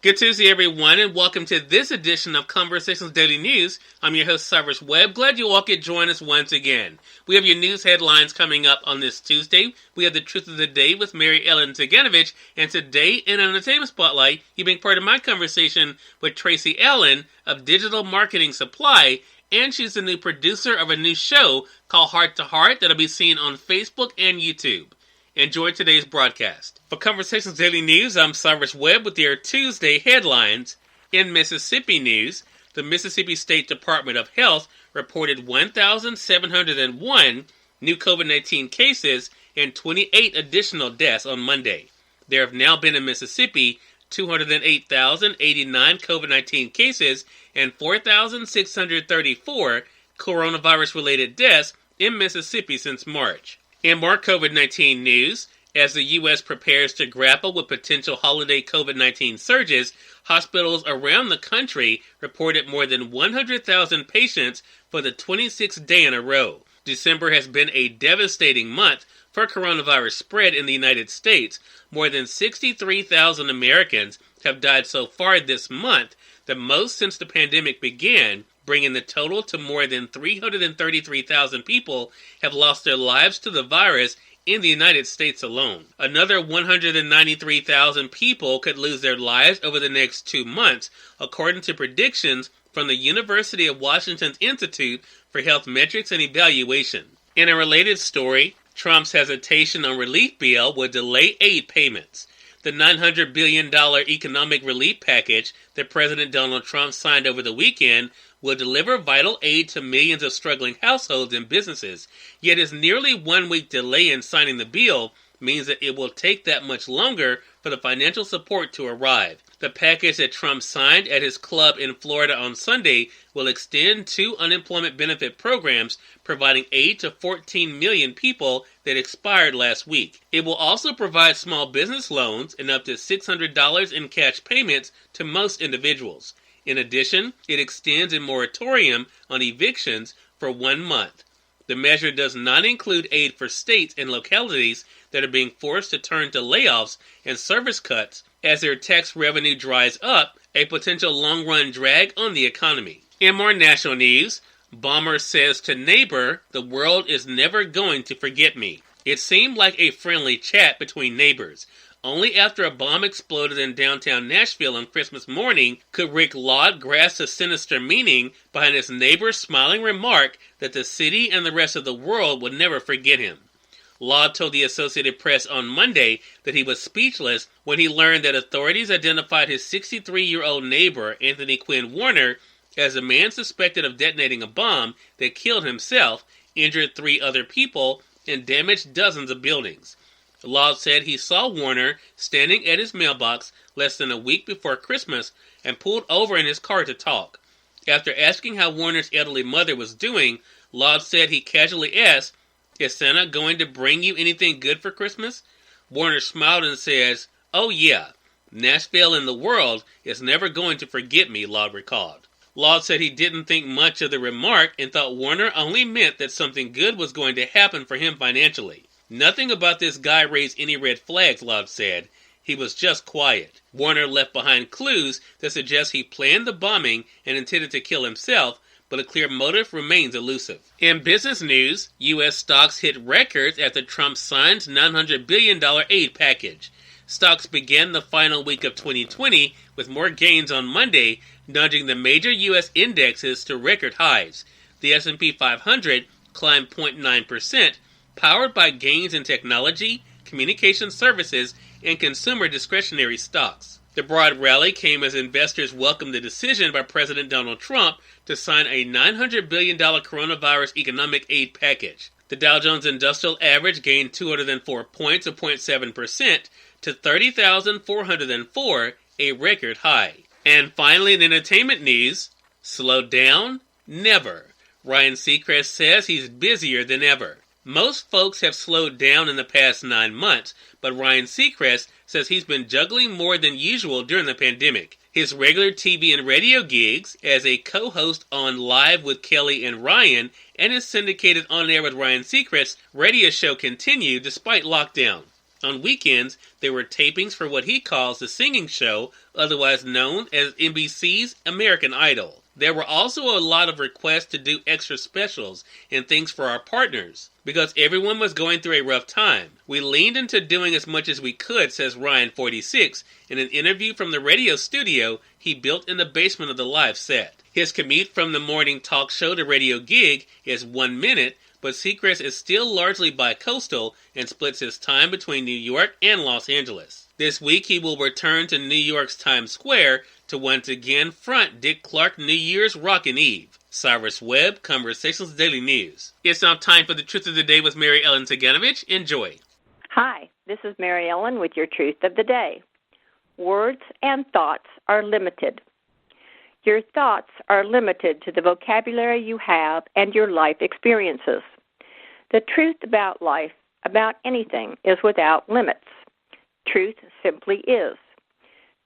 Good Tuesday, everyone, and welcome to this edition of Conversations Daily News. I'm your host, Cyrus Webb. Glad you all could join us once again. We have your news headlines coming up on this Tuesday. We have the Truth of the Day with Mary Ellen Ciganovich, and today in Entertainment Spotlight, you being part of my conversation with Tracy Ellen of Digital Marketing Supply, and she's the new producer of a new show called Heart to Heart that'll be seen on Facebook and YouTube. Enjoy today's broadcast. For Conversations Daily News, I'm Cyrus Webb with your Tuesday headlines. In Mississippi news, the Mississippi State Department of Health reported 1,701 new COVID-19 cases and 28 additional deaths on Monday. There have now been in Mississippi 208,089 COVID-19 cases and 4,634 coronavirus-related deaths in Mississippi since March. In more COVID-19 news, as the U.S. prepares to grapple with potential holiday COVID-19 surges, hospitals around the country reported more than 100,000 patients for the 26th day in a row. December has been a devastating month for coronavirus spread in the United States. More than 63,000 Americans have died so far this month, the most since the pandemic began, bringing the total to more than 333,000 people have lost their lives to the virus in the United States alone. Another 193,000 people could lose their lives over the next 2 months, according to predictions from the University of Washington's Institute for Health Metrics and Evaluation. In a related story, Trump's hesitation on relief bill will delay aid payments. The $900 billion economic relief package that President Donald Trump signed over the weekend will deliver vital aid to millions of struggling households and businesses. Yet his nearly 1 week delay in signing the bill means that it will take that much longer for the financial support to arrive. The package that Trump signed at his club in Florida on Sunday will extend 2 unemployment benefit programs, providing aid to 14 million people that expired last week. It will also provide small business loans and up to $600 in cash payments to most individuals. In addition, it extends a moratorium on evictions for 1 month. The measure does not include aid for states and localities that are being forced to turn to layoffs and service cuts as their tax revenue dries up, a potential long-run drag on the economy. In more national news, bomber says to neighbor, "The world is never going to forget me." It seemed like a friendly chat between neighbors. Only after a bomb exploded in downtown Nashville on Christmas morning could Rick Laud grasp the sinister meaning behind his neighbor's smiling remark that the city and the rest of the world would never forget him. Laud told the Associated Press on Monday that he was speechless when he learned that authorities identified his 63-year-old neighbor, Anthony Quinn Warner, as a man suspected of detonating a bomb that killed himself, injured 3 other people, and damaged dozens of buildings. Laud said he saw Warner standing at his mailbox less than a week before Christmas and pulled over in his car to talk. After asking how Warner's elderly mother was doing, Laud said he casually asked, "Is Santa going to bring you anything good for Christmas?" Warner smiled and says, "Oh yeah, Nashville and the world is never going to forget me," Laud recalled. Laud said he didn't think much of the remark and thought Warner only meant that something good was going to happen for him financially. "Nothing about this guy raised any red flags," Laud said. "He was just quiet." Warner left behind clues that suggest he planned the bombing and intended to kill himself, but a clear motive remains elusive. In business news, U.S. stocks hit records after Trump signed $900 billion aid package. Stocks began the final week of 2020 with more gains on Monday, nudging the major U.S. indexes to record highs. The S&P 500 climbed 0.9%, powered by gains in technology, communication services, and consumer discretionary stocks. The broad rally came as investors welcomed the decision by President Donald Trump to sign a $900 billion coronavirus economic aid package. The Dow Jones Industrial Average gained 204 points, or 0.7%, to 30,404, a record high. And finally, in entertainment news, slow down? Never. Ryan Seacrest says he's busier than ever. Most folks have slowed down in the past 9 months, but Ryan Seacrest says he's been juggling more than usual during the pandemic. His regular TV and radio gigs as a co-host on Live with Kelly and Ryan and his syndicated On Air with Ryan Seacrest radio show continue despite lockdown. On weekends, there were tapings for what he calls the singing show, otherwise known as NBC's American Idol. There were also a lot of requests to do extra specials and things for our partners, because everyone was going through a rough time. We leaned into doing as much as we could, says Ryan, 46, in an interview from the radio studio he built in the basement of the live set. His commute from the morning talk show to radio gig is 1 minute, but Seacrest is still largely bi-coastal and splits his time between New York and Los Angeles. This week he will return to New York's Times Square to once again front Dick Clark New Year's Rockin' Eve. Cyrus Webb, Conversations Daily News. It's now time for the Truth of the Day with Mary Ellen Ciganovich. Enjoy. Hi, this is Mary Ellen with your Truth of the Day. Words and thoughts are limited. Your thoughts are limited to the vocabulary you have and your life experiences. The truth about life, about anything, is without limits. Truth simply is.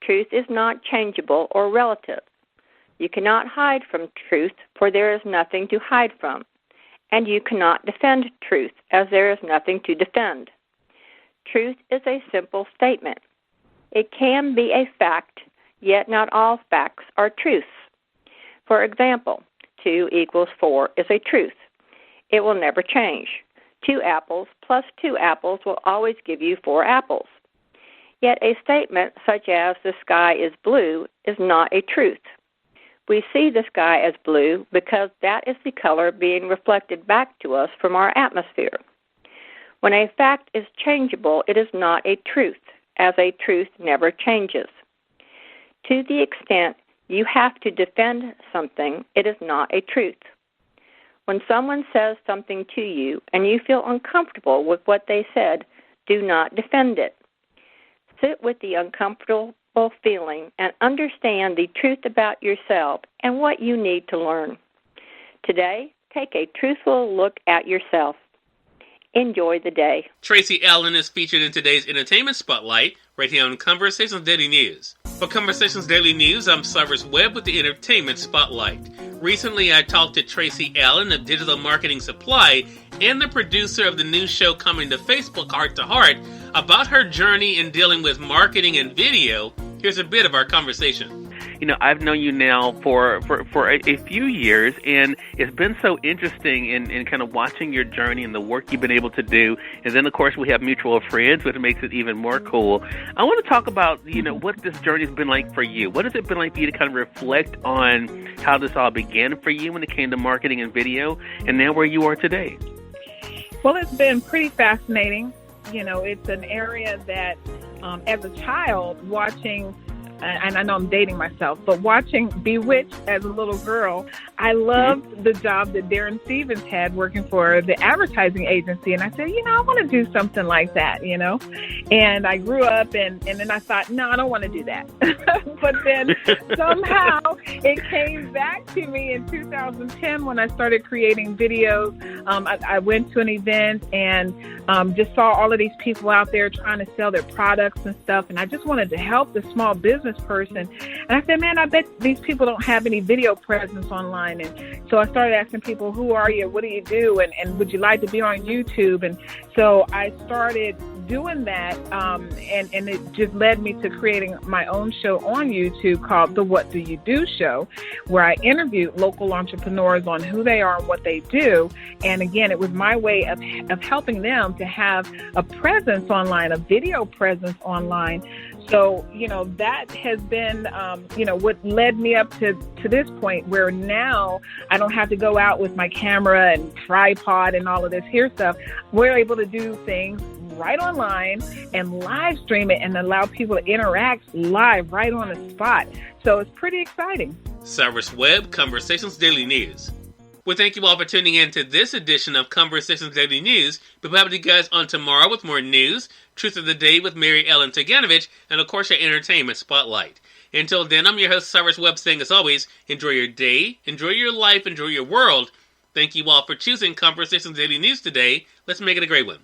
Truth is not changeable or relative. You cannot hide from truth, for there is nothing to hide from. And you cannot defend truth, as there is nothing to defend. Truth is a simple statement. It can be a fact, yet not all facts are truths. For example, 2 equals 4 is a truth. It will never change. 2 apples plus 2 apples will always give you 4 apples. Yet a statement such as the sky is blue is not a truth. We see the sky as blue because that is the color being reflected back to us from our atmosphere. When a fact is changeable, it is not a truth, as a truth never changes. To the extent you have to defend something, it is not a truth. When someone says something to you and you feel uncomfortable with what they said, do not defend it. Sit with the uncomfortable feeling and understand the truth about yourself and what you need to learn. Today, take a truthful look at yourself. Enjoy the day. Tracy Allen is featured in today's Entertainment Spotlight, right here on Conversations Daily News. For Conversations Daily News, I'm Cyrus Webb with the Entertainment Spotlight. Recently, I talked to Tracy Allen of Digital Marketing Supply and the producer of the new show coming to Facebook, Heart to Heart, about her journey in dealing with marketing and video. Here's a bit of our conversation. You know, I've known you now for a few years, and it's been so interesting in kind of watching your journey and the work you've been able to do. And then, of course, we have mutual friends, which makes it even more cool. I want to talk about, what this journey's been like for you. What has it been like for you to kind of reflect on how this all began for you when it came to marketing and video, and now where you are today? Well, it's been pretty fascinating. It's an area that, as a child, watching, and I know I'm dating myself, but watching Bewitched as a little girl, I loved the job that Darren Stevens had working for the advertising agency. And I said, I want to do something like that, And I grew up and then I thought, no, I don't want to do that. But then somehow it came back to me in 2010 when I started creating videos. I went to an event and just saw all of these people out there trying to sell their products and stuff. And I just wanted to help the small business person. And I said, man, I bet these people don't have any video presence online. And so I started asking people, who are you? What do you do? And would you like to be on YouTube? And so I started doing that, and it just led me to creating my own show on YouTube called The What Do You Do Show, where I interview local entrepreneurs on who they are and what they do. And again, it was my way of helping them to have a presence online, a video presence online. So, that has been, what led me up to this point where now I don't have to go out with my camera and tripod and all of this here stuff. We're able to do things right online and live stream it and allow people to interact live right on the spot. So it's pretty exciting. Cyrus Webb, Conversations Daily News. Well, thank you all for tuning in to this edition of Conversations Daily News. We'll be back with you guys on tomorrow with more news, Truth of the Day with Mary Ellen Ciganovich, and of course your Entertainment Spotlight. Until then, I'm your host, Cyrus Webb, saying as always, enjoy your day, enjoy your life, enjoy your world. Thank you all for choosing Conversations Daily News today. Let's make it a great one.